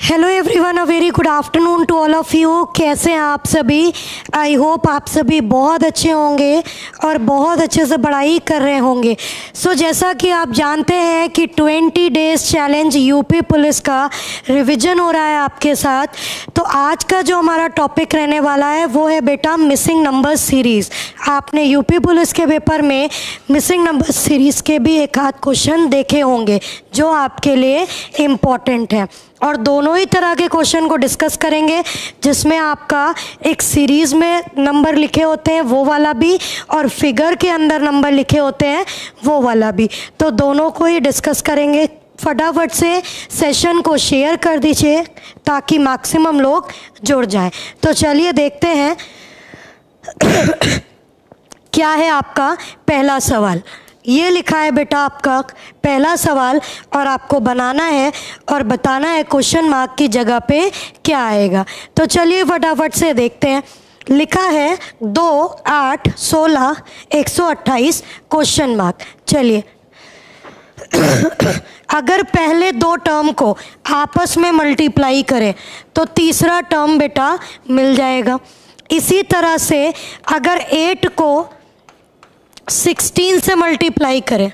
Hello everyone, a very good afternoon to all of you. कैसे हैं आप सभी? आई होप आप सभी बहुत अच्छे होंगे और बहुत अच्छे से पढ़ाई कर रहे होंगे। जैसा कि आप जानते हैं कि 20 डेज़ चैलेंज यूपी पुलिस का रिवीजन हो रहा है आपके साथ। तो आज का जो हमारा टॉपिक रहने वाला है वो है बेटा मिसिंग नंबर सीरीज़। आपने यूपी पुलिस के पेपर में मिसिंग नंबर सीरीज़ के भी एक आध क्वेश्चन देखे होंगे जो आपके लिए इम्पॉर्टेंट है, और दोनों ही तरह के क्वेश्चन को डिस्कस करेंगे, जिसमें आपका एक सीरीज़ में नंबर लिखे होते हैं वो वाला भी, और फिगर के अंदर नंबर लिखे होते हैं वो वाला भी। तो दोनों को ही डिस्कस करेंगे। फटाफट से सेशन को शेयर कर दीजिए ताकि मैक्सिमम लोग जुड़ जाएं। तो चलिए देखते हैं क्या है आपका पहला सवाल। ये लिखा है बेटा आपका पहला सवाल, और आपको बनाना है और बताना है क्वेश्चन मार्क की जगह पे क्या आएगा। तो चलिए फटाफट से देखते हैं। लिखा है 2, 8, 16, 128 क्वेश्चन मार्क। चलिए अगर पहले दो टर्म को आपस में मल्टीप्लाई करें तो तीसरा टर्म बेटा मिल जाएगा। इसी तरह से अगर 8 को 16 से मल्टीप्लाई करें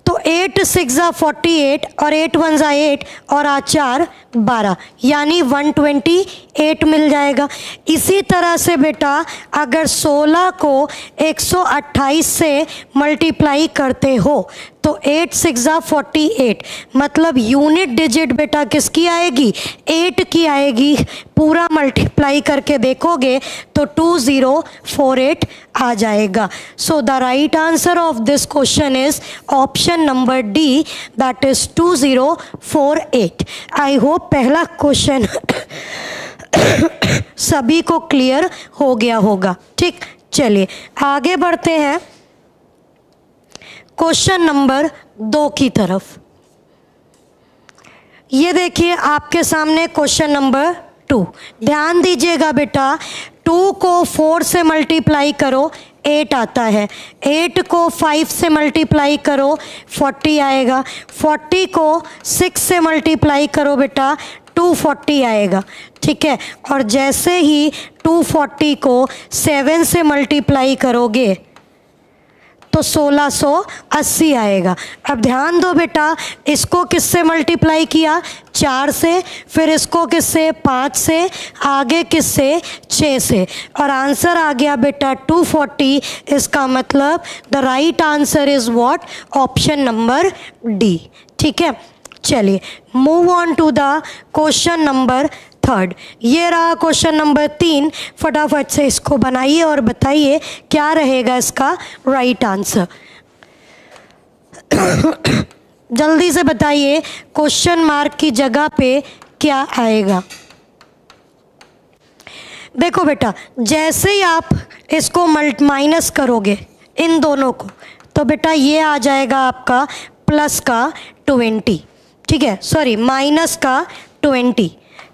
तो 8 6 48 और 8 1 8 और 4 12, यानी 128 मिल जाएगा। इसी तरह से बेटा अगर 16 को 128 से मल्टीप्लाई करते हो तो 8 6 48, मतलब यूनिट डिजिट बेटा किसकी आएगी? 8 की आएगी। पूरा मल्टीप्लाई करके देखोगे तो 2048 आ जाएगा। So the right answer of this question is option number D, that is 2048। I hope पहला क्वेश्चन सभी को क्लियर हो गया होगा। ठीक, चलिए आगे बढ़ते हैं क्वेश्चन नंबर 2 की तरफ। ये देखिए आपके सामने क्वेश्चन नंबर 2। ध्यान दीजिएगा बेटा, 2 को 4 से मल्टीप्लाई करो 8 आता है, 8 को 5 से मल्टीप्लाई करो 40 आएगा, 40 को 6 से मल्टीप्लाई करो बेटा 240 आएगा। ठीक है, और जैसे ही 240 को 7 से मल्टीप्लाई करोगे तो 1680 आएगा। अब ध्यान दो बेटा, इसको किससे मल्टीप्लाई किया? 4 से, फिर इसको किससे? 5 से, आगे किससे? 6 से, और आंसर आ गया बेटा 240। इसका मतलब the right answer is what? Option number D. ठीक है, चलिए move on to the question number 3। ये रहा क्वेश्चन नंबर 3। फटाफट से इसको बनाइए और बताइए क्या रहेगा इसका राइट आंसर। जल्दी से बताइए क्वेश्चन मार्क की जगह पे क्या आएगा। देखो बेटा, जैसे ही आप इसको माइनस करोगे इन दोनों को, तो बेटा ये आ जाएगा आपका प्लस का 20। ठीक है, सॉरी माइनस का 20।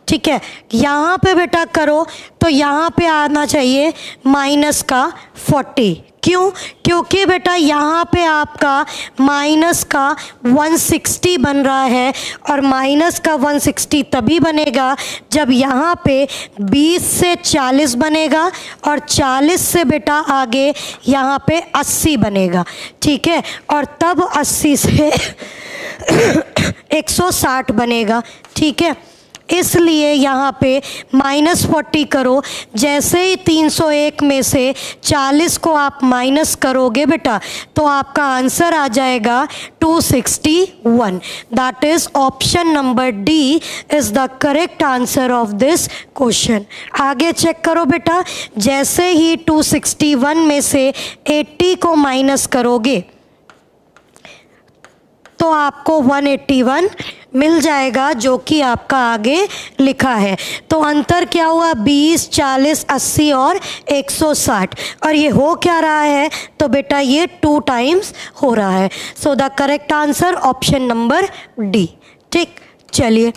ठीक है, यहाँ पे बेटा करो तो यहाँ पे आना चाहिए माइनस का 40। क्यों? क्योंकि बेटा यहाँ पे आपका माइनस का 160 बन रहा है, और माइनस का 160 तभी बनेगा जब यहाँ पे 20 से 40 बनेगा, और 40 से बेटा आगे यहाँ पे 80 बनेगा। ठीक है, और तब 80 से 160 बनेगा। ठीक है, इसलिए यहाँ पे -40 करो। जैसे ही 301 में से 40 को आप माइनस करोगे बेटा तो आपका आंसर आ जाएगा 261। That is option number D is the correct answer of this question. आगे चेक करो बेटा, जैसे ही 261 में से 80 को माइनस करोगे तो आपको 181 मिल जाएगा, जो कि आपका आगे लिखा है। तो अंतर क्या हुआ? 20, 40, 80 और 160, और ये हो क्या रहा है? तो बेटा ये 2 टाइम्स हो रहा है। So the correct answer option number D. ठीक, चलिए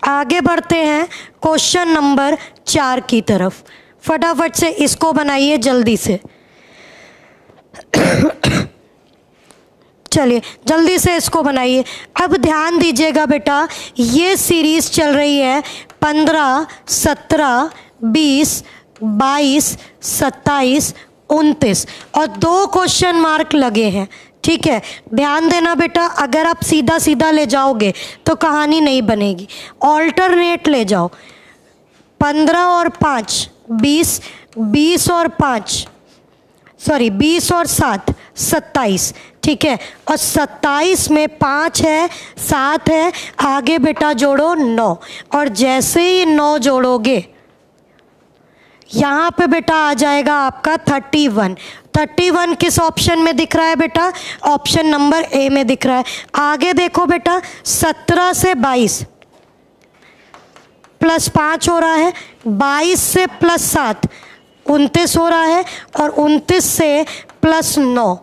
आगे बढ़ते हैं क्वेश्चन नंबर 4 की तरफ। फटाफट से इसको बनाइए जल्दी से। चलिए जल्दी से इसको बनाइए। अब ध्यान दीजिएगा बेटा, ये सीरीज चल रही है 15, 17, 20, 22, 27, 29 और 2 क्वेश्चन मार्क लगे हैं। ठीक है, ध्यान देना बेटा, अगर आप सीधा सीधा ले जाओगे तो कहानी नहीं बनेगी, ऑल्टरनेट ले जाओ। 15 और 5 20, 20 और 5 सॉरी 20 और 7 27। ठीक है, और 27 में 5 है, 7 है, आगे बेटा जोड़ो 9 और जैसे ही 9 जोड़ोगे यहाँ पे बेटा आ जाएगा आपका 31। 31 किस ऑप्शन में दिख रहा है बेटा? ऑप्शन नंबर ए में दिख रहा है। आगे देखो बेटा, 17 से 22 प्लस 5 हो रहा है, 22 से प्लस 7 29 हो रहा है और 29 से प्लस 9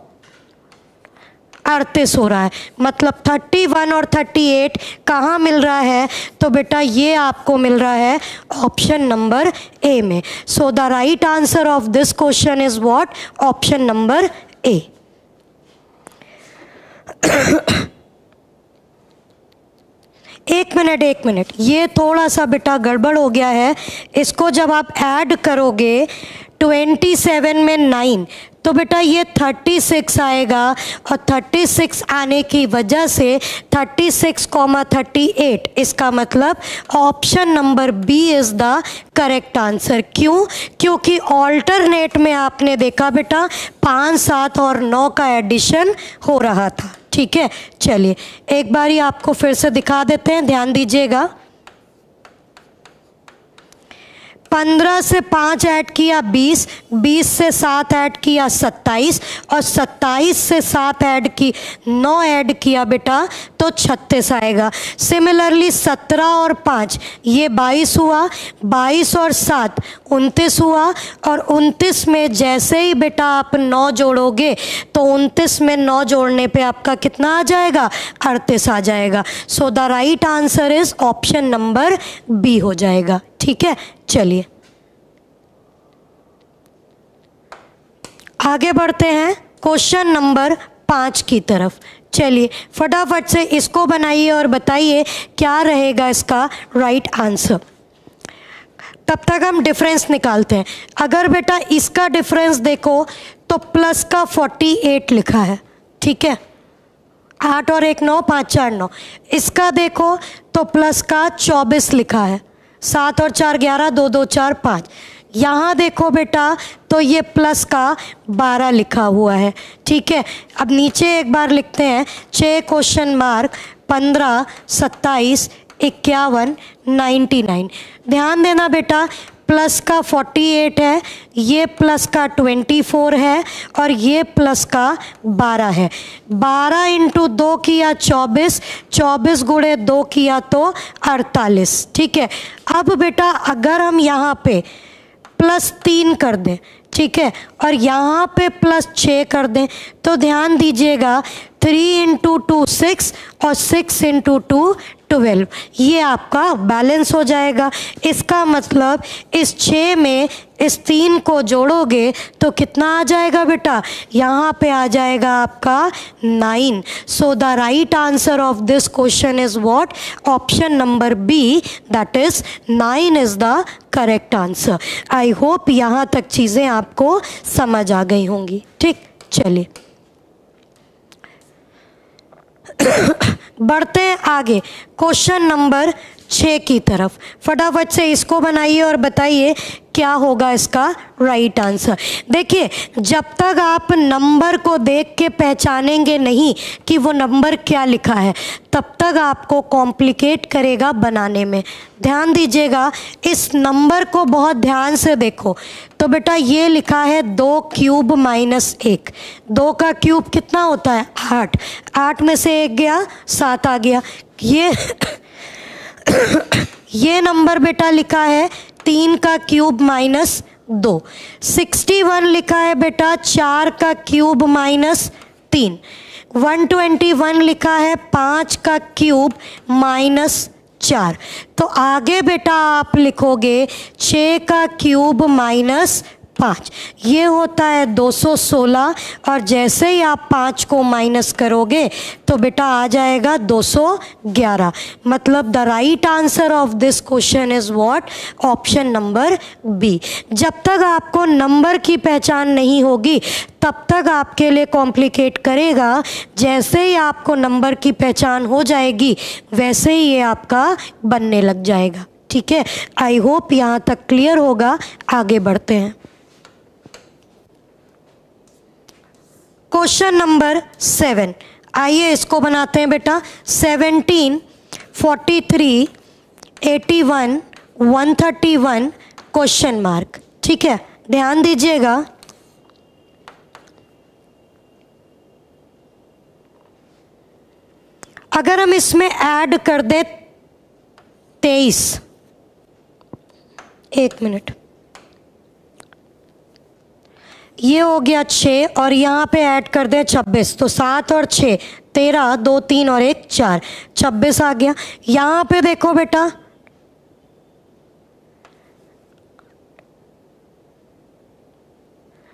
38 हो रहा है। मतलब 31 और 38 कहाँ मिल रहा है? तो बेटा ये आपको मिल रहा है ऑप्शन नंबर ए में। सो the right answer of this question is what? Option number A. एक मिनट, ये थोड़ा सा बेटा गड़बड़ हो गया है। इसको जब आप ऐड करोगे 27 में 9 तो बेटा ये 36 आएगा और 36 आने की वजह से 36,38, इसका मतलब option number B is the correct answer. क्यों? क्योंकि ऑल्टरनेट में आपने देखा बेटा 5, 7 और 9 का एडिशन हो रहा था। ठीक है, चलिए एक बारी आपको फिर से दिखा देते हैं, ध्यान दीजिएगा। 15 से 5 ऐड किया 20, 20 से 7 ऐड किया 27 और 27 से 7 ऐड की 9 ऐड किया बेटा तो 36 आएगा। सिमिलरली 17 और 5 ये 22 हुआ, 22 और 7 29 हुआ और 29 में जैसे ही बेटा आप 9 जोड़ोगे तो 29 में 9 जोड़ने पे आपका कितना आ जाएगा? 38 आ जाएगा। So the right answer is option number B हो जाएगा। ठीक है, चलिए आगे बढ़ते हैं क्वेश्चन नंबर 5 की तरफ। चलिए फटाफट से इसको बनाइए और बताइए क्या रहेगा इसका राइट आंसर। तब तक हम डिफरेंस निकालते हैं। अगर बेटा इसका डिफरेंस देखो तो प्लस का 48 लिखा है। ठीक है, 8 और 1 9, 5 4 9। इसका देखो तो प्लस का 24 लिखा है, 7 और 4 11, 2 2 4 5। यहाँ देखो बेटा तो ये प्लस का 12 लिखा हुआ है। ठीक है, अब नीचे एक बार लिखते हैं 6 क्वेश्चन मार्क 15 27 51 99। ध्यान देना बेटा, प्लस का 48 है, ये प्लस का 24 है और ये प्लस का 12 है। 12 इंटू 2 किया 24, 24 गुणे 2 किया तो 48। ठीक है, अब बेटा अगर हम यहाँ पे प्लस 3 कर दें, ठीक है, और यहाँ पे प्लस 6 कर दें तो ध्यान दीजिएगा 3 इंटू 2 6 और 6 इंटू 2 12, ये आपका बैलेंस हो जाएगा। इसका मतलब इस 6 में इस 3 को जोड़ोगे तो कितना आ जाएगा बेटा? यहाँ पे आ जाएगा आपका 9। So the right answer of this question is what? Option number B, that is 9 is the correct answer. I hope यहाँ तक चीज़ें आपको समझ आ गई होंगी। ठीक, चलिए बढ़ते हैं आगे क्वेश्चन नंबर 6 की तरफ। फटाफट से इसको बनाइए और बताइए क्या होगा इसका राइट आंसर। देखिए, जब तक आप नंबर को देख के पहचानेंगे नहीं कि वो नंबर क्या लिखा है, तब तक आपको कॉम्प्लिकेट करेगा बनाने में। ध्यान दीजिएगा, इस नंबर को बहुत ध्यान से देखो तो बेटा ये लिखा है 2 क्यूब माइनस 1। 2 का क्यूब कितना होता है? 8। 8 में से 1 गया, 7 आ गया। ये नंबर बेटा लिखा है 3 का क्यूब माइनस 2। 61 लिखा है बेटा 4 का क्यूब माइनस 3। 121 लिखा है 5 का क्यूब माइनस 4। तो आगे बेटा आप लिखोगे 6 का क्यूब माइनस 5, ये होता है 216 और जैसे ही आप 5 को माइनस करोगे तो बेटा आ जाएगा 211। मतलब the right answer of this question is what? Option number B. जब तक आपको नंबर की पहचान नहीं होगी तब तक आपके लिए कॉम्प्लिकेट करेगा, जैसे ही आपको नंबर की पहचान हो जाएगी वैसे ही ये आपका बनने लग जाएगा। ठीक है, आई होप यहाँ तक क्लियर होगा। आगे बढ़ते हैं। क्वेश्चन नंबर 7, आइए इसको बनाते हैं बेटा। 17, 43, 81, 131 क्वेश्चन मार्क। ठीक है, ध्यान दीजिएगा। अगर हम इसमें ऐड कर दें 23, 1 मिनट, ये हो गया 6 और यहाँ पे ऐड कर दें 26, तो 7 और 6 13, 2 3 और 1 4, 26 आ गया। यहाँ पे देखो बेटा,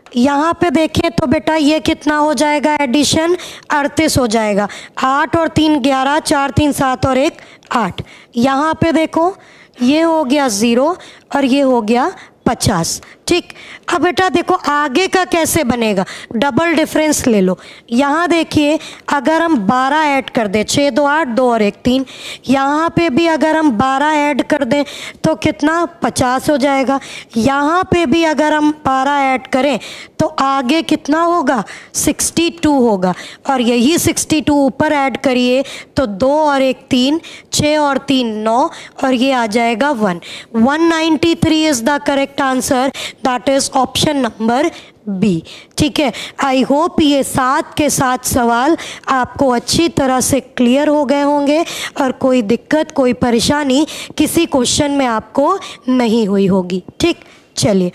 यहाँ पे देखें तो बेटा ये कितना हो जाएगा? एडिशन 38 हो जाएगा। 8 और 3 11, 4 3 7 और 1 8। यहाँ पे देखो ये हो गया 0 और ये हो गया 50। ठीक, अब बेटा देखो आगे का कैसे बनेगा? डबल डिफरेंस ले लो। यहाँ देखिए अगर हम 12 ऐड कर दें, 6 2 8, 2 और 1 3, यहाँ पे भी अगर हम 12 ऐड कर दें तो कितना? 50 हो जाएगा। यहाँ पे भी अगर हम 12 ऐड करें तो आगे कितना होगा? 62 होगा। और यही 62 ऊपर ऐड करिए तो 2 और 1 3, 6 और 3 9 और ये आ जाएगा 1। 193 is the correct answer, that is option number B. ठीक है, आई होप ये 7 के 7 सवाल आपको अच्छी तरह से क्लियर हो गए होंगे और कोई दिक्कत, कोई परेशानी किसी क्वेश्चन में आपको नहीं हुई होगी। ठीक, चलिए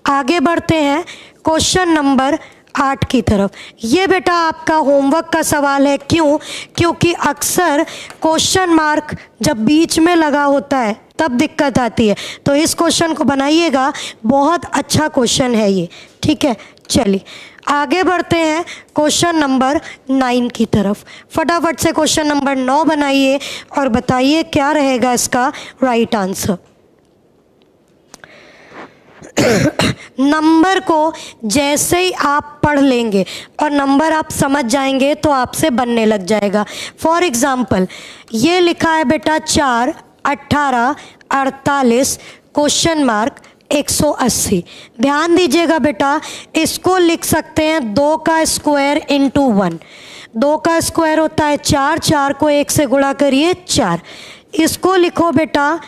आगे बढ़ते हैं क्वेश्चन नंबर 8 की तरफ। ये बेटा आपका होमवर्क का सवाल है। क्यों? क्योंकि अक्सर क्वेश्चन मार्क जब बीच में लगा होता है तब दिक्कत आती है, तो इस क्वेश्चन को बनाइएगा, बहुत अच्छा क्वेश्चन है ये। ठीक है, चलिए आगे बढ़ते हैं क्वेश्चन नंबर 9 की तरफ। फटाफट से क्वेश्चन नंबर 9 बनाइए और बताइए क्या रहेगा इसका राइट आंसर। नंबर को जैसे ही आप पढ़ लेंगे और नंबर आप समझ जाएंगे तो आपसे बनने लग जाएगा। फॉर एग्जाम्पल ये लिखा है बेटा 4 18 48 क्वेश्चन मार्क 180। ध्यान दीजिएगा बेटा, इसको लिख सकते हैं 2 का स्क्वायर इंटू 1। 2 का स्क्वायर होता है 4, 4 को 1 से गुणा करिए 4। इसको लिखो बेटा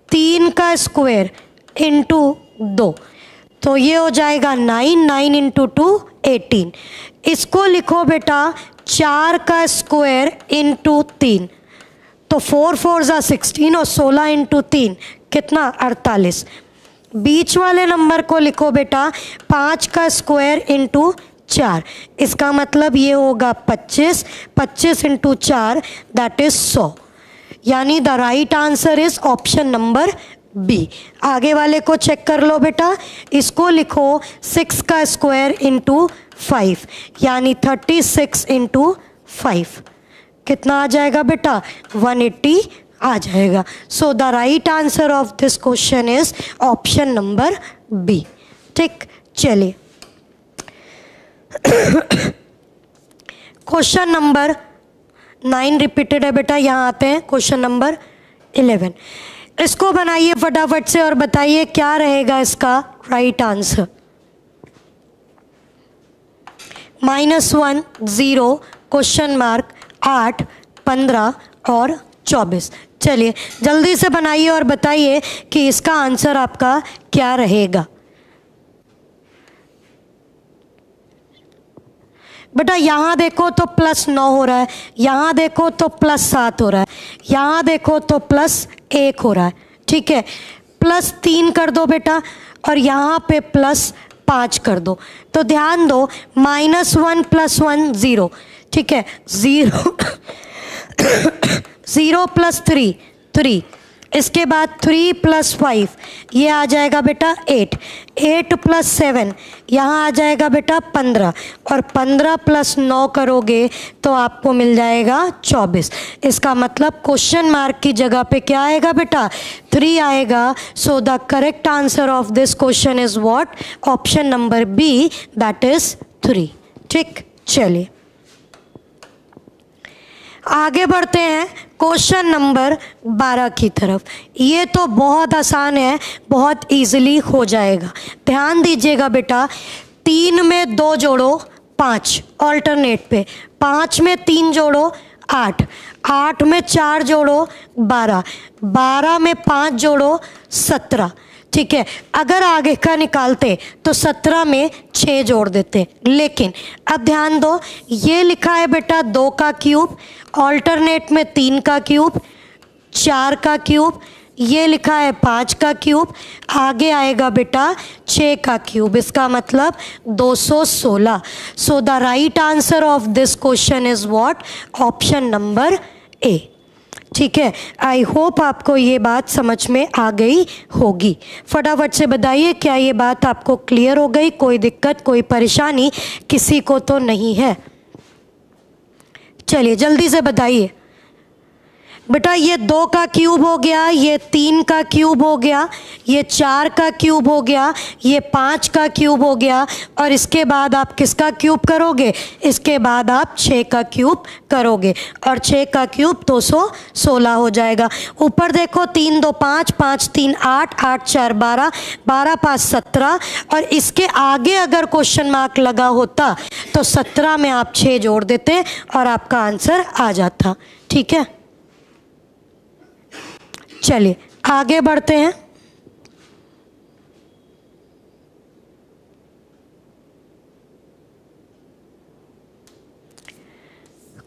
3 का स्क्वायर इंटू 2, तो ये हो जाएगा 9, 9 इंटू 2 18। इसको लिखो बेटा 4 का स्क्वायर इंटू 3, तो 4 4 ज़ा 16 और 16 इंटू 3 कितना? 48। बीच वाले नंबर को लिखो बेटा 5 का स्क्वायर इंटू 4, इसका मतलब ये होगा 25, 25 इंटू 4 दैट इज 100। यानी the right answer is option number B. आगे वाले को चेक कर लो बेटा, इसको लिखो 6 का स्क्वायर इंटू 5, यानी 36 इंटू 5 कितना आ जाएगा बेटा? 180 आ जाएगा। So the right answer of this question is option number B. ठीक, चलिए क्वेश्चन नंबर 9 रिपीटेड है बेटा। यहाँ आते हैं क्वेश्चन नंबर 11। इसको बनाइए फटाफट से और बताइए क्या रहेगा इसका राइट आंसर। -1 0 क्वेश्चन मार्क 8 15 और 24। चलिए जल्दी से बनाइए और बताइए कि इसका आंसर आपका क्या रहेगा। बेटा यहाँ देखो तो +9 हो रहा है, यहाँ देखो तो +7 हो रहा है, यहाँ देखो तो +1 हो रहा है। ठीक है, +3 कर दो बेटा और यहाँ पे +5 कर दो। तो ध्यान दो -1 + 1 0। ठीक है, 0 0 + 3 3 इसके बाद 3 + 5 ये आ जाएगा बेटा 8, 8 + 7 यहाँ आ जाएगा बेटा 15, और 15 + 9 करोगे तो आपको मिल जाएगा 24। इसका मतलब क्वेश्चन मार्क की जगह पे क्या आएगा बेटा, 3 आएगा। So the correct answer of this question is what, option number B, that is 3। ठीक, चलिए आगे बढ़ते हैं क्वेश्चन नंबर 12 की तरफ। ये तो बहुत आसान है, बहुत इजीली हो जाएगा। ध्यान दीजिएगा बेटा, 3 में 2 जोड़ो 5 ऑल्टरनेट पे, 5 में 3 जोड़ो 8, 8 में 4 जोड़ो 12, 12 में 5 जोड़ो 17। ठीक है, अगर आगे का निकालते तो 17 में 6 जोड़ देते, लेकिन अब ध्यान दो, ये लिखा है बेटा 2 का क्यूब, ऑल्टरनेट में 3 का क्यूब, 4 का क्यूब, ये लिखा है 5 का क्यूब, आगे आएगा बेटा 6 का क्यूब, इसका मतलब 216। सो the right answer of this question is what, option number A. ठीक है, आई होप आपको ये बात समझ में आ गई होगी। फटाफट से बताइए, क्या ये बात आपको क्लियर हो गई? कोई दिक्कत, कोई परेशानी किसी को तो नहीं है? चलिए जल्दी से बताइए बेटा, ये 2 का क्यूब हो गया, ये 3 का क्यूब हो गया, ये 4 का क्यूब हो गया, ये 5 का क्यूब हो गया, और इसके बाद आप किसका क्यूब करोगे? इसके बाद आप 6 का क्यूब करोगे, और 6 का क्यूब 216 हो जाएगा। ऊपर देखो, 3 2 5, 5 3 8, 8 4 12, 12 5 17, और इसके आगे अगर क्वेश्चन मार्क लगा होता तो 17 में आप 6 जोड़ देते और आपका आंसर आ जाता। ठीक है, चलिए आगे बढ़ते हैं।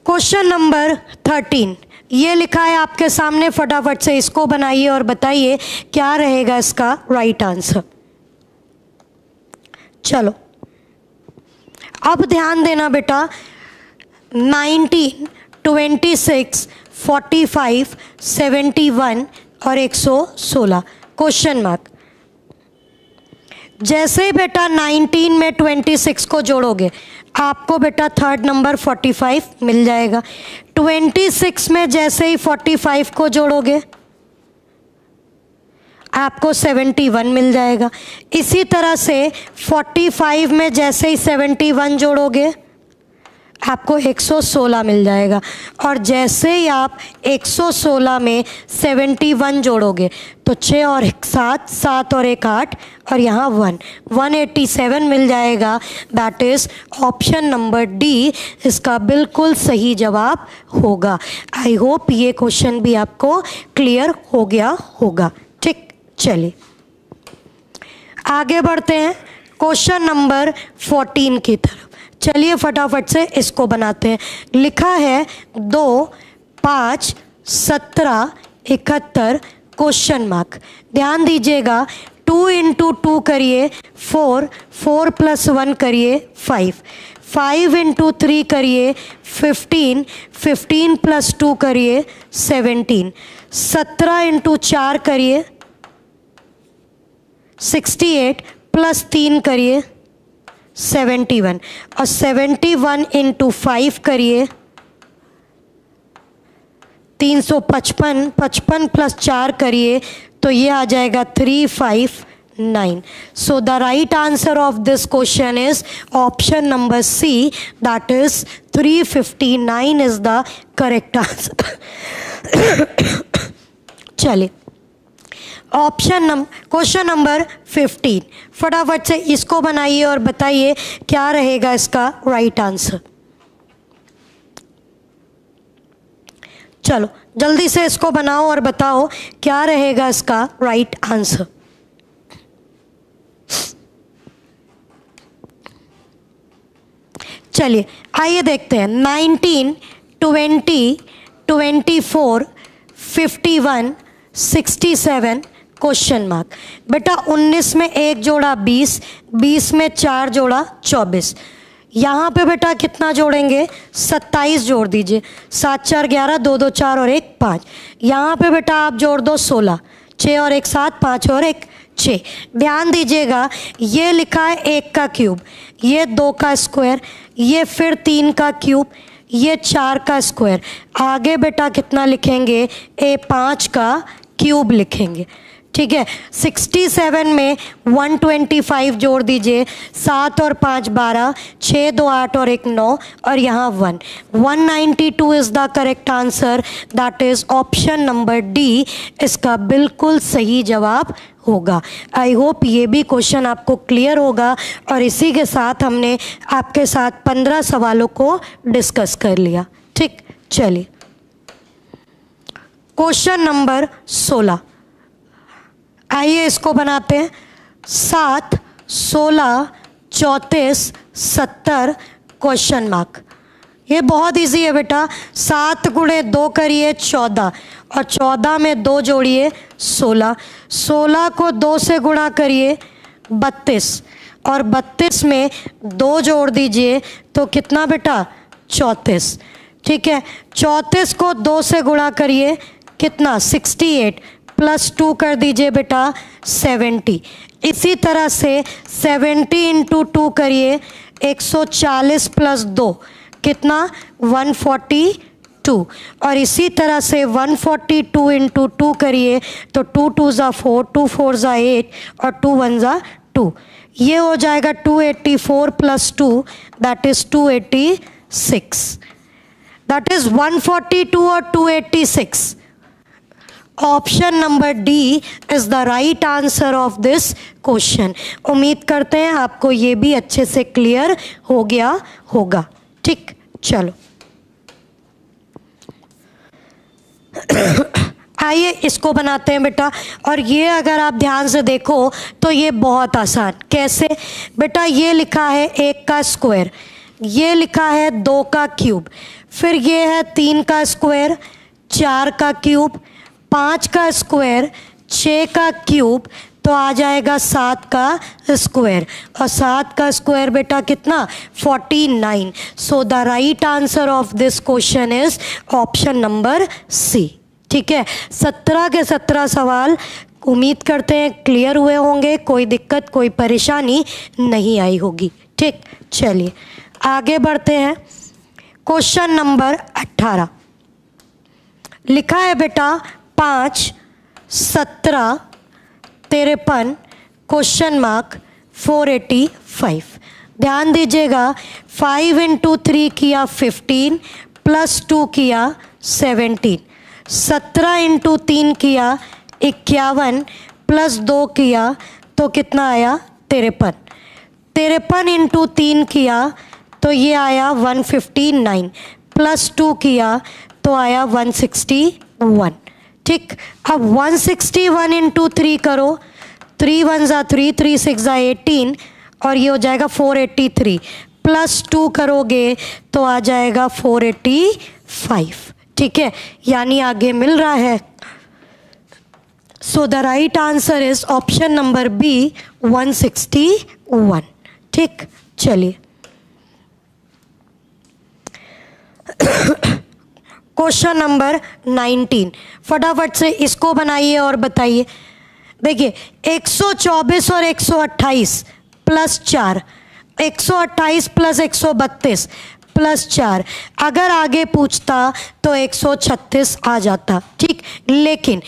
क्वेश्चन नंबर 13 ये लिखा है आपके सामने, फटाफट से इसको बनाइए और बताइए क्या रहेगा इसका राइट आंसर। चलो अब ध्यान देना बेटा, 19, 26, 45, 71 और 116 क्वेश्चन मार्क। जैसे ही बेटा 19 में 26 को जोड़ोगे आपको बेटा थर्ड नंबर 45 मिल जाएगा। 26 में जैसे ही 45 को जोड़ोगे आपको 71 मिल जाएगा। इसी तरह से 45 में जैसे ही 71 जोड़ोगे आपको 116 मिल जाएगा, और जैसे ही आप 116 में 71 जोड़ोगे तो 6 और 1 7, 7 और 1 8, और यहाँ 187 मिल जाएगा। That is option number D इसका बिल्कुल सही जवाब होगा। आई होप ये क्वेश्चन भी आपको क्लियर हो गया होगा। ठीक, चलिए आगे बढ़ते हैं क्वेश्चन नंबर 14 की तरफ। चलिए फटाफट से इसको बनाते हैं। लिखा है 2 5 17 71 क्वेश्चन मार्क। ध्यान दीजिएगा, 2 × 2 करिए 4, 4 + 1 करिए 5, 5 × 3 करिए 15, 15 + 2 करिए 17, 17 × 4 करिए 68 + 3 करिए 71, और 71 × 5 करिए 355, 55 + 4 करिए तो ये आ जाएगा 359। So the right answer of this question is option number C, that is 359 is the correct answer. चलिए क्वेश्चन नंबर 15 फटाफट से इसको बनाइए और बताइए क्या रहेगा इसका राइट आंसर। चलो जल्दी से इसको बनाओ और बताओ क्या रहेगा इसका राइट आंसर। चलिए आइए देखते हैं। 19, 20, 24, 51, 67 क्वेश्चन मार्क। बेटा 19 में 1 जोड़ा 20, 20 में 4 जोड़ा 24। यहाँ पे बेटा कितना जोड़ेंगे, 27 जोड़ दीजिए, 7 4 11, 2 2 4 और 1 5। यहाँ पे बेटा आप जोड़ दो 16, 6 और 1 7, 5 और 1 6। ध्यान दीजिएगा ये लिखा है 1 का क्यूब, ये 2 का स्क्वायर, ये फिर 3 का क्यूब, ये 4 का स्क्वायर। आगे बेटा कितना लिखेंगे, ए 5 का क्यूब लिखेंगे। ठीक है, 67 में 125 जोड़ दीजिए, 7 और 5 12, 6 2 8 और 1 9 और यहाँ 1। 192 is the correct answer, that is option number D इसका बिल्कुल सही जवाब होगा। आई होप ये भी क्वेश्चन आपको क्लियर होगा। और इसी के साथ हमने आपके साथ 15 सवालों को डिस्कस कर लिया। ठीक, चलिए क्वेश्चन नंबर 16, आइए इसको बनाते हैं। 7 16 34 70 क्वेश्चन मार्क। ये बहुत इजी है बेटा, 7 गुणे 2 करिए 14 और 14 में 2 जोड़िए 16, 16 को 2 से गुणा करिए 32 और 32 में 2 जोड़ दीजिए तो कितना बेटा, 34। ठीक है, 34 को 2 से गुणा करिए कितना, 68 प्लस 2 कर दीजिए बेटा 70। इसी तरह से 70 इंटू 2 करिए 140 प्लस 2 कितना, 142। और इसी तरह से 142 इंटू 2 करिए तो 2 2 ज़ा 4, 2 4 ज़ा 8 और 2 1 ज़ा 2। ये हो जाएगा 284 plus 2 that is 286, that is 142 और 286। Option number D is the right answer of this question. उम्मीद करते हैं आपको ये भी अच्छे से क्लियर हो गया होगा। ठीक, चलो आइए इसको बनाते हैं बेटा। और ये अगर आप ध्यान से देखो तो ये बहुत आसान। कैसे बेटा, ये लिखा है 1 का स्क्वायर, ये लिखा है 2 का क्यूब, फिर ये है 3 का स्क्वायर, 4 का क्यूब, 5 का स्क्वायर, 6 का क्यूब, तो आ जाएगा 7 का स्क्वायर। और 7 का स्क्वायर बेटा कितना, 49। So the right answer of this question is option number C. ठीक है, 17 के 17 सवाल उम्मीद करते हैं क्लियर हुए होंगे, कोई दिक्कत कोई परेशानी नहीं आई होगी। ठीक, चलिए आगे बढ़ते हैं। क्वेश्चन नंबर 18 लिखा है बेटा 5 17 53 क्वेश्चन मार्क 485। ध्यान दीजिएगा 5 इंटू 3 किया 15 प्लस 2 किया 17, 17 इंटू 3 किया 51 प्लस 2 किया तो कितना आया 53, 53 इंटू 3 किया तो ये आया 159 प्लस 2 किया तो आया 161। ठीक, अब 161 इंटू 3 करो, 3 1 ज़ा 3, 3 6 ज़ा 18 और ये हो जाएगा 483 प्लस 2 करोगे तो आ जाएगा 485। ठीक है, यानी आगे मिल रहा है। So the right answer is option number B 161। ठीक, चलिए क्वेश्चन नंबर 19 फटाफट से इसको बनाइए और बताइए। देखिए 124 और 128 प्लस 4, 128 प्लस 132 प्लस 4, अगर आगे पूछता तो 136 आ जाता। ठीक, लेकिन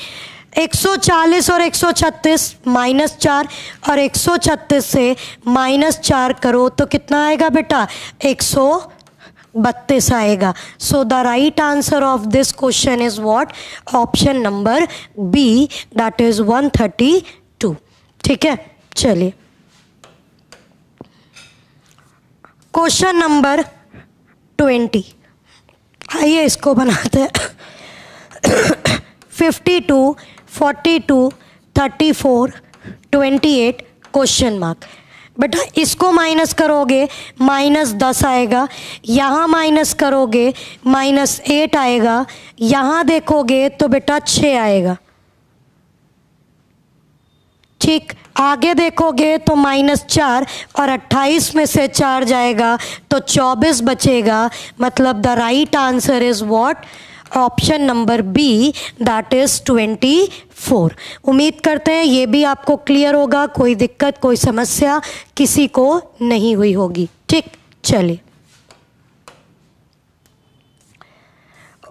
140 और 136 माइनस 4 और 136 से माइनस 4 करो तो कितना आएगा बेटा, 132 आएगा। So the right answer of this question is what, option number B that is 132। ठीक है, चलिए क्वेश्चन नंबर 20, आइए इसको बनाते हैं। 52 42 34 28 क्वेश्चन मार्क। बेटा इसको माइनस करोगे -10 आएगा, यहाँ माइनस करोगे -8 आएगा, यहाँ देखोगे तो बेटा 6 आएगा। ठीक, आगे देखोगे तो -4 और 28 में से 4 जाएगा तो 24 बचेगा। मतलब the right answer is what? Option number B, that is 24। उम्मीद करते हैं ये भी आपको क्लियर होगा, कोई दिक्कत कोई समस्या किसी को नहीं हुई होगी। ठीक, चलिए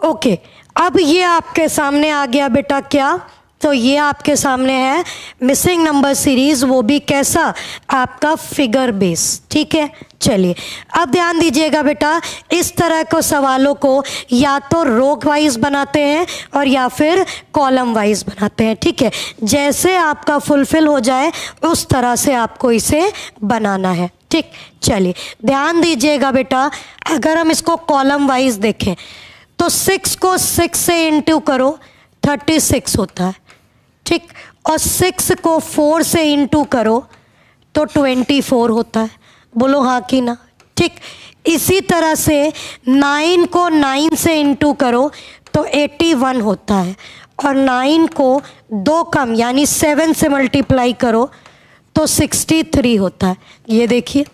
ओके, अब ये आपके सामने आ गया बेटा क्या? तो ये आपके सामने है मिसिंग नंबर सीरीज, वो भी कैसा? आपका फिगर बेस। ठीक है, चलिए अब ध्यान दीजिएगा बेटा, इस तरह के सवालों को या तो रो वाइज बनाते हैं और या फिर कॉलम वाइज बनाते हैं। ठीक है, जैसे आपका फुलफिल हो जाए उस तरह से आपको इसे बनाना है। ठीक, चलिए ध्यान दीजिएगा बेटा, अगर हम इसको कॉलम वाइज देखें तो 6 को 6 से इंटू करो 36 होता है। ठीक, और 6 को 4 से इंटू करो तो 24 होता है। बोलो हाँ कि ना? ठीक, इसी तरह से 9 को 9 से इंटू करो तो 81 होता है, और 9 को 2 कम यानी 7 से मल्टीप्लाई करो तो 63 होता है। ये देखिए,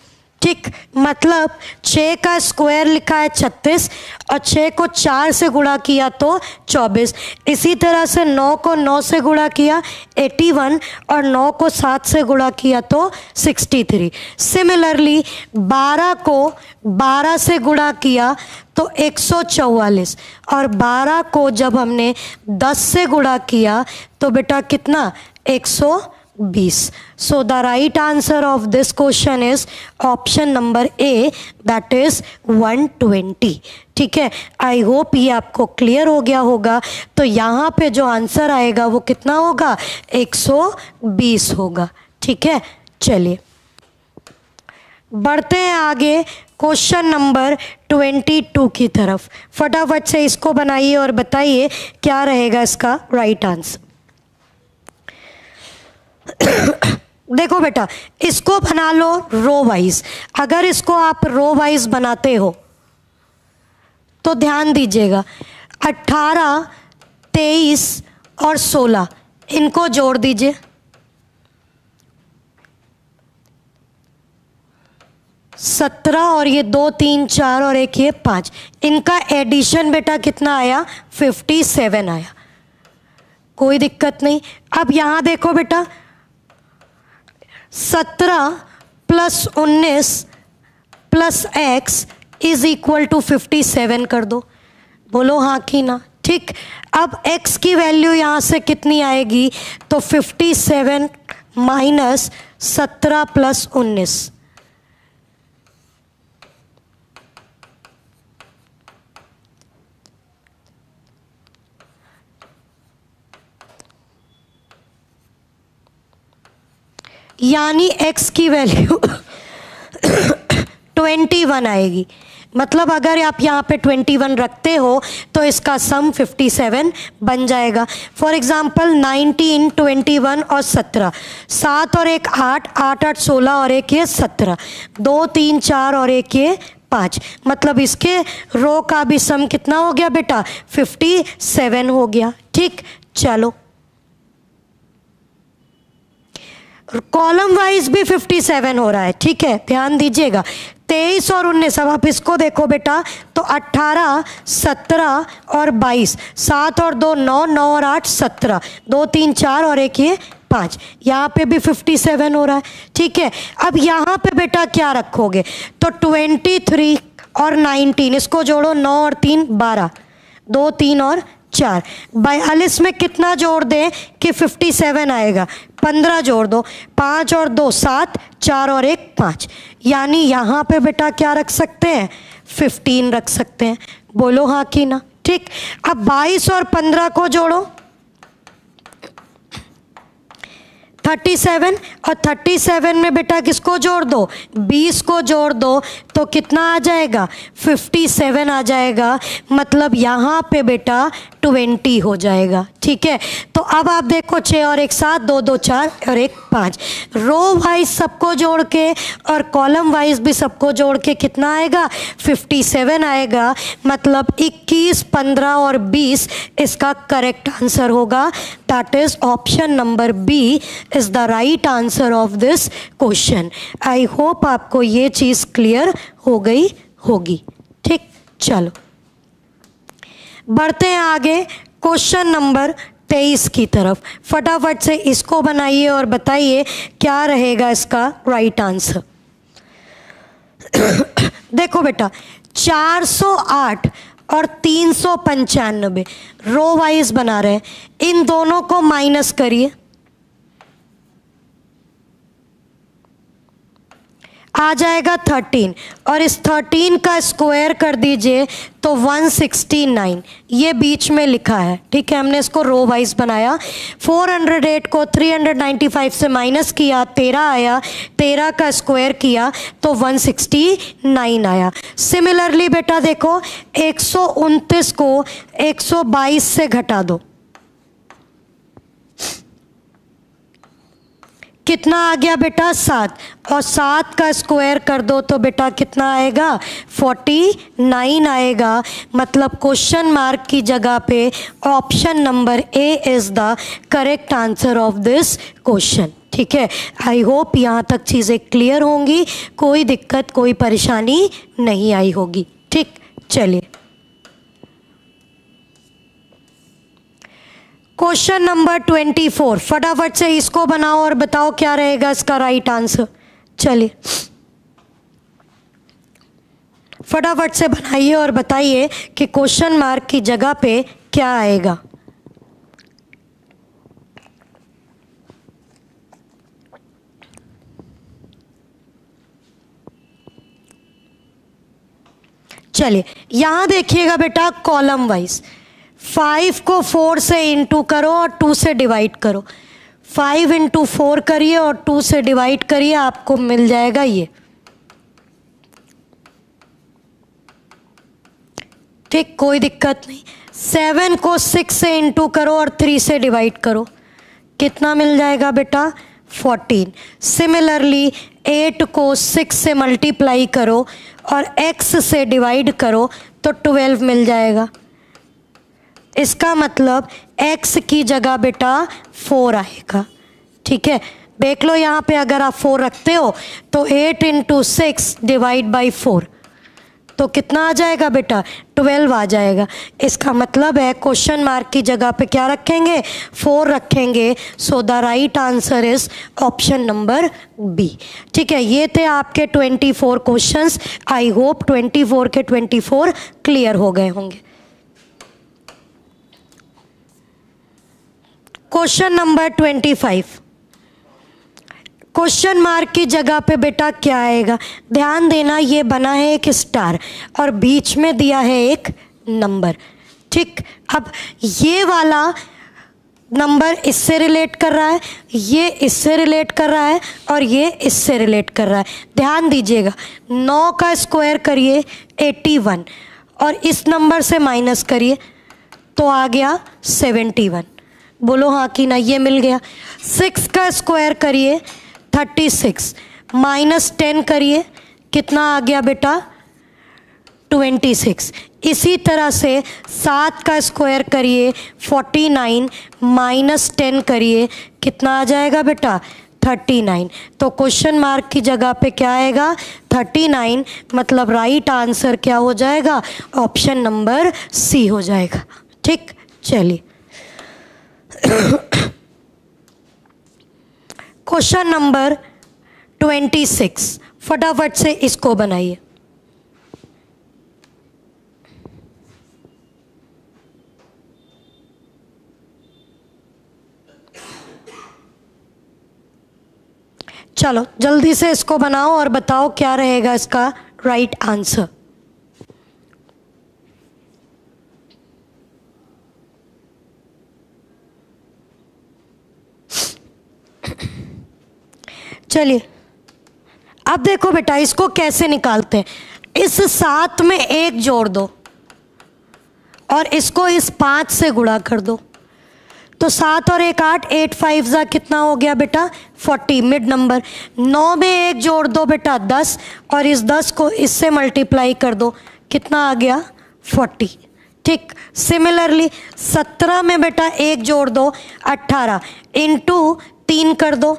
ठीक, मतलब 6 का स्क्वायर लिखा है 36 और 6 को 4 से गुणा किया तो 24। इसी तरह से 9 को 9 से गुणा किया 81 और 9 को 7 से गुणा किया तो 63। सिमिलरली 12 को 12 से गुणा किया तो 144, और 12 को जब हमने 10 से गुणा किया तो बेटा कितना? 120। So the right answer of this question is option number A, that is 120। ठीक है, आई होप ये आपको क्लियर हो गया होगा। तो यहाँ पे जो आंसर आएगा वो कितना होगा? 120 होगा। ठीक है, चलिए बढ़ते हैं आगे क्वेश्चन नंबर 22 की तरफ। फटाफट से इसको बनाइए और बताइए क्या रहेगा इसका राइट आंसर। देखो बेटा, इसको बना लो रो वाइज। अगर इसको आप रो वाइज बनाते हो तो ध्यान दीजिएगा, 18, 23 और 16 इनको जोड़ दीजिए। 17 और ये 2 3 4 और एक ये 5, इनका एडिशन बेटा कितना आया? 57 आया। कोई दिक्कत नहीं। अब यहाँ देखो बेटा, 17 plus 19 plus x is equal to 57 कर दो। बोलो हाँ कि ना? ठीक, अब x की वैल्यू यहाँ से कितनी आएगी? तो 57 माइनस 17 प्लस 19। यानी x की वैल्यू 21 आएगी। मतलब अगर आप यहाँ पे 21 रखते हो तो इसका सम 57 बन जाएगा। फॉर एग्जांपल 19, 21 और 17, 7 और एक 8, 8 8 16 और एक ये 17, 2 3 4 और एक ये 5। मतलब इसके रो का भी सम कितना हो गया बेटा? 57 हो गया। ठीक, चलो कॉलम वाइज भी 57 हो रहा है। ठीक है, ध्यान दीजिएगा, 23 और 19। अब आप इसको देखो बेटा, तो 18, 17 और 22, 7 और 2 9, 9 और 8 17, 2 3 4 और एक ये 5। यहाँ पे भी 57 हो रहा है। ठीक है, अब यहाँ पे बेटा क्या रखोगे? तो 23 और 19 इसको जोड़ो, 9 और 3 12, 2 3 और 4, 42 में कितना जोड़ दें कि 57 आएगा? 15 जोड़ दो, 5 और 2 7, 4 और एक 5। यानी यहाँ पे बेटा क्या रख सकते हैं? 15 रख सकते हैं। बोलो हाँ कि ना? ठीक, अब 22 और 15 को जोड़ो, 37, और 37 में बेटा किसको जोड़ दो? 20 को जोड़ दो, तो कितना आ जाएगा? 57 आ जाएगा। मतलब यहाँ पे बेटा 20 हो जाएगा। ठीक है, तो अब आप देखो 6 और एक 7, 2 2 4 और एक 5। रो वाइज सबको जोड़ के और कॉलम वाइज भी सबको जोड़ के कितना आएगा? 57 आएगा। मतलब 21, 15 और 20 इसका करेक्ट आंसर होगा। That is option number B is the right answer of this question. I hope आपको ये चीज़ क्लियर हो गई होगी। ठीक, चलो बढ़ते हैं आगे क्वेश्चन नंबर 23 की तरफ। फटाफट से इसको बनाइए और बताइए क्या रहेगा इसका राइट आंसर। देखो बेटा, 408 और 395 रो वाइज बना रहे हैं, इन दोनों को माइनस करिए, आ जाएगा 13 और इस 13 का स्क्वायर कर दीजिए तो 169, ये बीच में लिखा है। ठीक है, हमने इसको रो वाइज बनाया। 408 को 395 से माइनस किया, 13 आया, 13 का स्क्वायर किया तो 169 आया। सिमिलरली बेटा देखो, 129 को 122 से घटा दो, कितना आ गया बेटा 7, और 7 का स्क्वायर कर दो तो बेटा कितना आएगा 49 आएगा। मतलब क्वेश्चन मार्क की जगह पे option number A is the correct answer of this question. ठीक है, आई होप यहाँ तक चीज़ें क्लियर होंगी, कोई दिक्कत कोई परेशानी नहीं आई होगी। ठीक, चलिए क्वेश्चन नंबर 24, फटाफट से इसको बनाओ और बताओ क्या रहेगा इसका राइट आंसर। चलिए फटाफट से बनाइए और बताइए कि क्वेश्चन मार्क की जगह पे क्या आएगा। चलिए यहां देखिएगा बेटा, कॉलम वाइज 5 को 4 से इंटू करो और 2 से डिवाइड करो। 5 इंटू 4 करिए और 2 से डिवाइड करिए, आपको मिल जाएगा ये। ठीक, कोई दिक्कत नहीं। 7 को 6 से इंटू करो और 3 से डिवाइड करो, कितना मिल जाएगा बेटा 14। सिमिलरली 8 को 6 से मल्टीप्लाई करो और x से डिवाइड करो तो 12 मिल जाएगा। इसका मतलब x की जगह बेटा 4 आएगा। ठीक है, देख लो यहाँ पे अगर आप 4 रखते हो तो 8 इंटू 6 डिवाइड बाई 4 तो कितना आ जाएगा बेटा 12 आ जाएगा। इसका मतलब है क्वेश्चन मार्क की जगह पे क्या रखेंगे 4 रखेंगे। So the right answer is option number B. ठीक है, ये थे आपके 24 क्वेश्चंस। आई होप 24 के 24 क्लियर हो गए होंगे। क्वेश्चन नंबर 25, क्वेश्चन मार्क की जगह पे बेटा क्या आएगा, ध्यान देना, ये बना है एक स्टार और बीच में दिया है एक नंबर। ठीक, अब ये वाला नंबर इससे रिलेट कर रहा है, ये इससे रिलेट कर रहा है और ये इससे रिलेट कर रहा है। ध्यान दीजिएगा, 9 का स्क्वायर करिए 81 और इस नंबर से माइनस करिए तो आ गया 71। बोलो हाँ कि ना, ये मिल गया। 6 का स्क्वायर करिए 36 माइनस 10 करिए, कितना आ गया बेटा 26। इसी तरह से 7 का स्क्वायर करिए 49 माइनस 10 करिए, कितना आ जाएगा बेटा 39। तो क्वेश्चन मार्क की जगह पे क्या आएगा 39। मतलब राइट आंसर क्या हो जाएगा ऑप्शन नंबर सी हो जाएगा। ठीक, चलिए क्वेश्चन नंबर 26, फटाफट से इसको बनाइए। चलो जल्दी से इसको बनाओ और बताओ क्या रहेगा इसका राइट आंसर। चलिए अब देखो बेटा, इसको कैसे निकालते हैं। इस 7 में 1 जोड़ दो और इसको इस 5 से गुणा कर दो तो 7 और 1 8, 8 5 जा कितना हो गया बेटा 40, मिड नंबर। 9 में 1 जोड़ दो बेटा 10 और इस 10 को इससे मल्टीप्लाई कर दो, कितना आ गया 40। ठीक। सिमिलरली 17 में बेटा 1 जोड़ दो 18 इंटू 3 कर दो,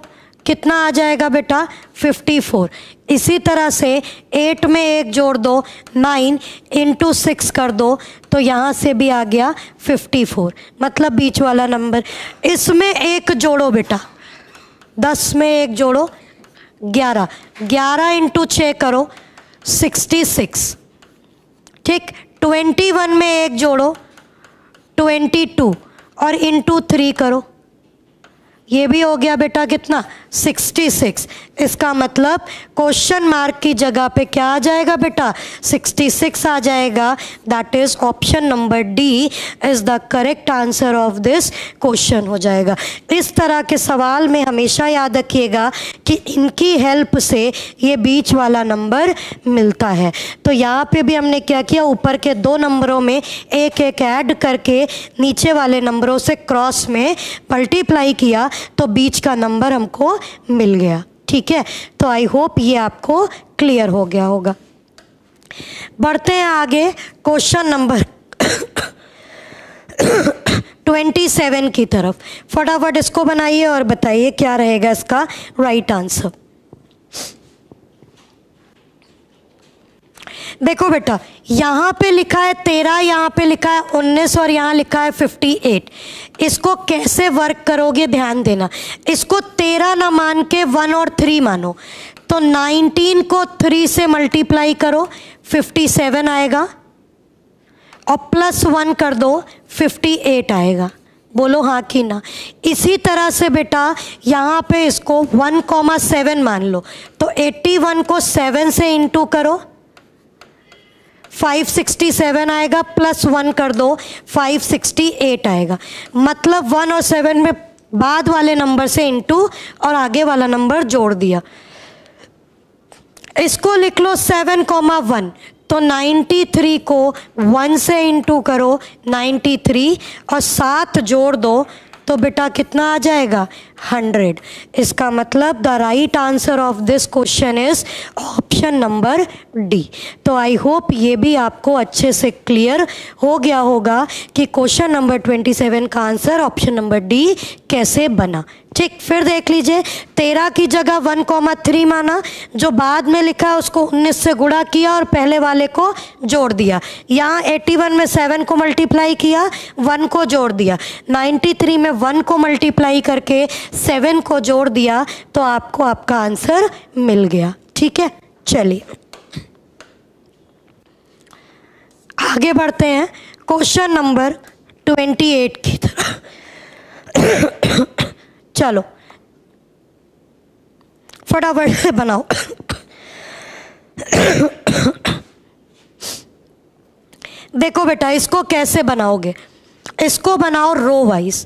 कितना आ जाएगा बेटा 54। इसी तरह से 8 में 1 जोड़ दो 9 इंटू 6 कर दो, तो यहाँ से भी आ गया 54, मतलब बीच वाला नंबर। इसमें 1 जोड़ो बेटा, 10 में 1 जोड़ो 11, 11 इंटू 6 करो 66, ठीक। 21 में 1 जोड़ो 22 और इंटू 3 करो, ये भी हो गया बेटा कितना 66। इसका मतलब क्वेश्चन मार्क की जगह पे क्या आ जाएगा बेटा 66 आ जाएगा। That is option number D is the correct answer of this question हो जाएगा। इस तरह के सवाल में हमेशा याद रखिएगा कि इनकी हेल्प से ये बीच वाला नंबर मिलता है। तो यहाँ पे भी हमने क्या किया, ऊपर के 2 नंबरों में एक एक ऐड करके नीचे वाले नंबरों से क्रॉस में मल्टीप्लाई किया, तो बीच का नंबर हमको मिल गया, ठीक है। तो आई होप ये आपको क्लियर हो गया होगा। बढ़ते हैं आगे क्वेश्चन नंबर 27 की तरफ। फटाफट इसको बनाइए और बताइए क्या रहेगा इसका राइट आंसर। देखो बेटा, यहाँ पे लिखा है 13, यहाँ पे लिखा है 19 और यहाँ लिखा है 58। इसको कैसे वर्क करोगे ध्यान देना। इसको 13 ना मान के 1 और 3 मानो, तो 19 को 3 से मल्टीप्लाई करो 57 आएगा, और प्लस 1 कर दो 58 आएगा। बोलो हाँ कि ना। इसी तरह से बेटा यहाँ पे इसको 1,7 मान लो, तो 81 को 7 से इंटू करो 567 आएगा, प्लस 1 कर दो 568 आएगा। मतलब 1 और 7 में बाद वाले नंबर से इंटू और आगे वाला नंबर जोड़ दिया। इसको लिख लो 7,1, तो 93 को 1 से इंटू करो 93 और 7 जोड़ दो, तो बेटा कितना आ जाएगा 100। इसका मतलब the right answer of this question is option number D. तो आई होप ये भी आपको अच्छे से क्लियर हो गया होगा कि क्वेश्चन नंबर 27 का आंसर ऑप्शन नंबर डी कैसे बना। ठीक, फिर देख लीजिए 13 की जगह 1,3 माना, जो बाद में लिखा है उसको 19 से गुणा किया और पहले वाले को जोड़ दिया। यहाँ 81 में 7 को मल्टीप्लाई किया, 1 को जोड़ दिया। 93 में 1 को मल्टीप्लाई करके 7 को जोड़ दिया, तो आपको आपका आंसर मिल गया। ठीक है, चलिए आगे बढ़ते हैं क्वेश्चन नंबर 28 की तरफ। चलो फटाफट से बनाओ। देखो बेटा, इसको कैसे बनाओगे, इसको बनाओ रो वाइज।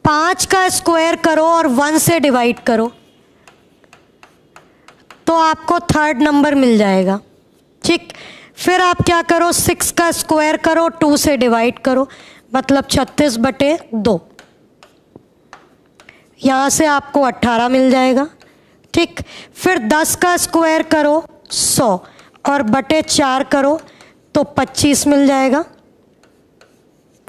5 का स्क्वायर करो और 1 से डिवाइड करो, तो आपको थर्ड नंबर मिल जाएगा। ठीक, फिर आप क्या करो, 6 का स्क्वायर करो, 2 से डिवाइड करो, मतलब 36/2। यहाँ से आपको 18 मिल जाएगा। ठीक, फिर 10 का स्क्वायर करो 100 और बटे 4 करो, तो 25 मिल जाएगा।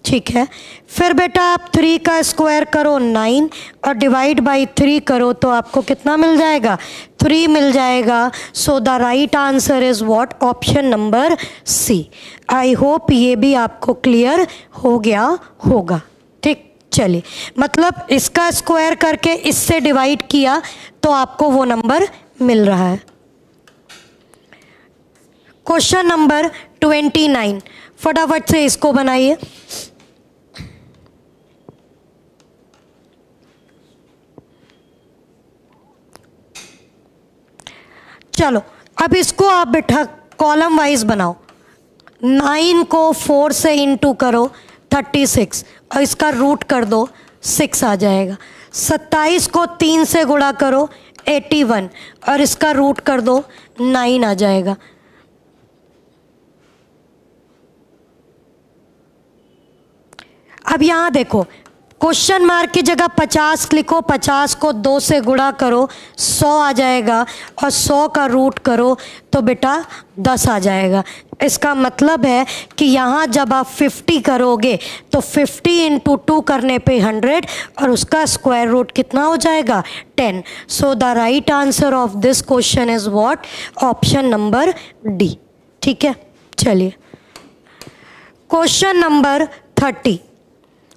ठीक है, फिर बेटा आप 3 का स्क्वायर करो 9 और डिवाइड बाई 3 करो, तो आपको कितना मिल जाएगा 3 मिल जाएगा। So the right answer is what, option number C. I hope ये भी आपको क्लियर हो गया होगा। ठीक, चलिए, मतलब इसका स्क्वायर करके इससे डिवाइड किया तो आपको वो नंबर मिल रहा है। क्वेश्चन नंबर 29, फटाफट से इसको बनाइए। चलो अब इसको आप बेटा कॉलम वाइज बनाओ। 9 को 4 से इंटू करो 36 और इसका रूट कर दो 6 आ जाएगा। 27 को 3 से गुणा करो 81 और इसका रूट कर दो 9 आ जाएगा। अब यहाँ देखो, क्वेश्चन मार्क की जगह 50 लिखो, 50 को 2 से गुणा करो 100 आ जाएगा और 100 का रूट करो तो बेटा 10 आ जाएगा। इसका मतलब है कि यहाँ जब आप 50 करोगे तो 50 इंटू 2 करने पे 100 और उसका स्क्वायर रूट कितना हो जाएगा 10। सो the right answer of this question is what, option number D. ठीक है, चलिए क्वेश्चन नंबर 30,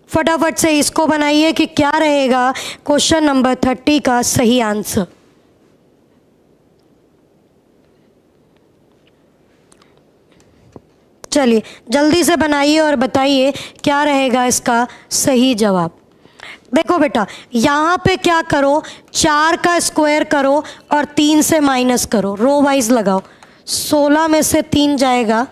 फटाफट से इसको बनाइए कि क्या रहेगा क्वेश्चन नंबर 30 का सही आंसर। चलिए जल्दी से बनाइए और बताइए क्या रहेगा इसका सही जवाब। देखो बेटा यहाँ पे क्या करो, 4 का स्क्वायर करो और 3 से माइनस करो, रो वाइज लगाओ। 16 में से 3 जाएगा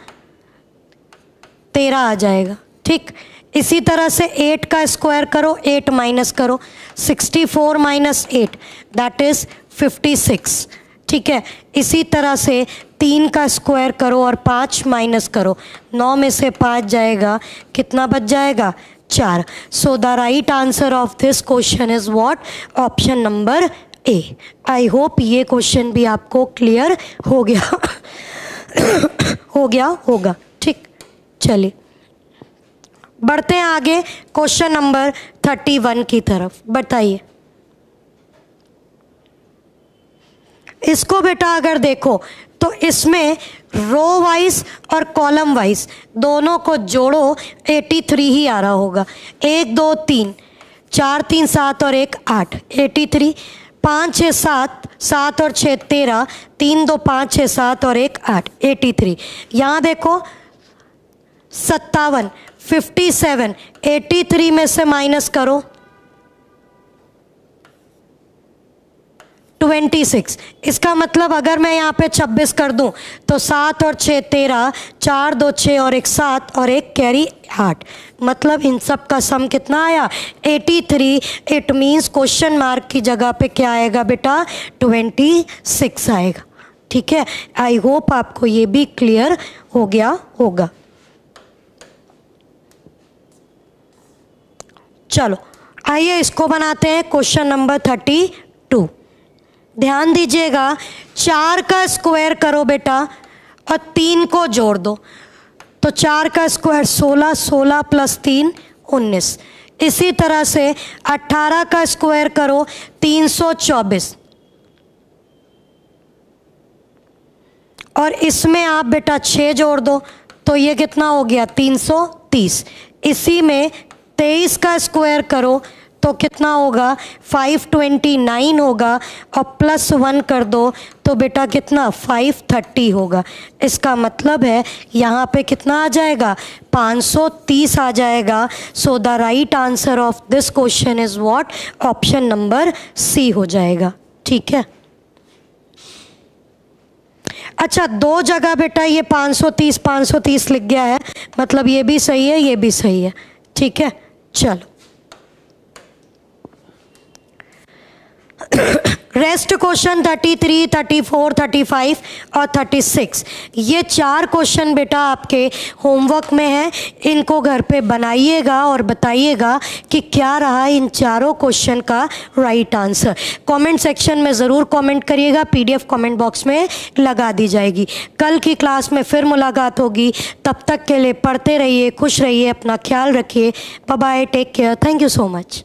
13 आ जाएगा। ठीक, इसी तरह से 8 का स्क्वायर करो, 8 माइनस करो, 64 माइनस 8 दैट इज 56। ठीक है, इसी तरह से 3 का स्क्वायर करो और 5 माइनस करो, 9 में से 5 जाएगा, कितना बच जाएगा 4। सो the right answer of this question is what, option number A. I hope ये क्वेश्चन भी आपको क्लियर हो गया हो गया होगा। ठीक, चलिए बढ़ते हैं आगे क्वेश्चन नंबर 31 की तरफ। बताइए इसको बेटा अगर देखो तो इसमें रो वाइज और कॉलम वाइज दोनों को जोड़ो 83 ही आ रहा होगा। 1 2 3 4 3 7 और 1 8 83, 5 6 7 7 और 6 13, 3 2 5 6 7 और 1 8 83। यहाँ देखो 57 57, 83 में से माइनस करो 26। इसका मतलब अगर मैं यहाँ पे 26 कर दूं तो 7 और 6 13, 4 2 6 और 1 7 और 1 कैरी 8, मतलब इन सब का सम कितना आया 83। इट मीन्स क्वेश्चन मार्क की जगह पे क्या आएगा बेटा 26 आएगा। ठीक है, आई होप आपको ये भी क्लियर हो गया होगा। चलो आइए इसको बनाते हैं क्वेश्चन नंबर 32। ध्यान दीजिएगा 4 का स्क्वायर करो बेटा और 3 को जोड़ दो, तो 4 का स्क्वायर 16, 16 प्लस 3 19। इसी तरह से 18 का स्क्वायर करो 324 और इसमें आप बेटा 6 जोड़ दो तो ये कितना हो गया 330। इसी में 23 का स्क्वायर करो तो कितना होगा 529 होगा और प्लस 1 कर दो तो बेटा कितना 530 होगा। इसका मतलब है यहाँ पे कितना आ जाएगा 530 आ जाएगा। So the right answer of this question is what, option number C हो जाएगा। ठीक है, अच्छा 2 जगह बेटा ये 530 लिख गया है, मतलब ये भी सही है ये भी सही है। ठीक है, चलो रेस्ट क्वेश्चन 33, 34, 35 और 36, ये 4 क्वेश्चन बेटा आपके होमवर्क में है। इनको घर पे बनाइएगा और बताइएगा कि क्या रहा इन चारों क्वेश्चन का राइट आंसर। कमेंट सेक्शन में ज़रूर कमेंट करिएगा, पीडीएफ कमेंट बॉक्स में लगा दी जाएगी। कल की क्लास में फिर मुलाकात होगी, तब तक के लिए पढ़ते रहिए, खुश रहिए, अपना ख्याल रखिए। Bye bye, take care, thank you so much.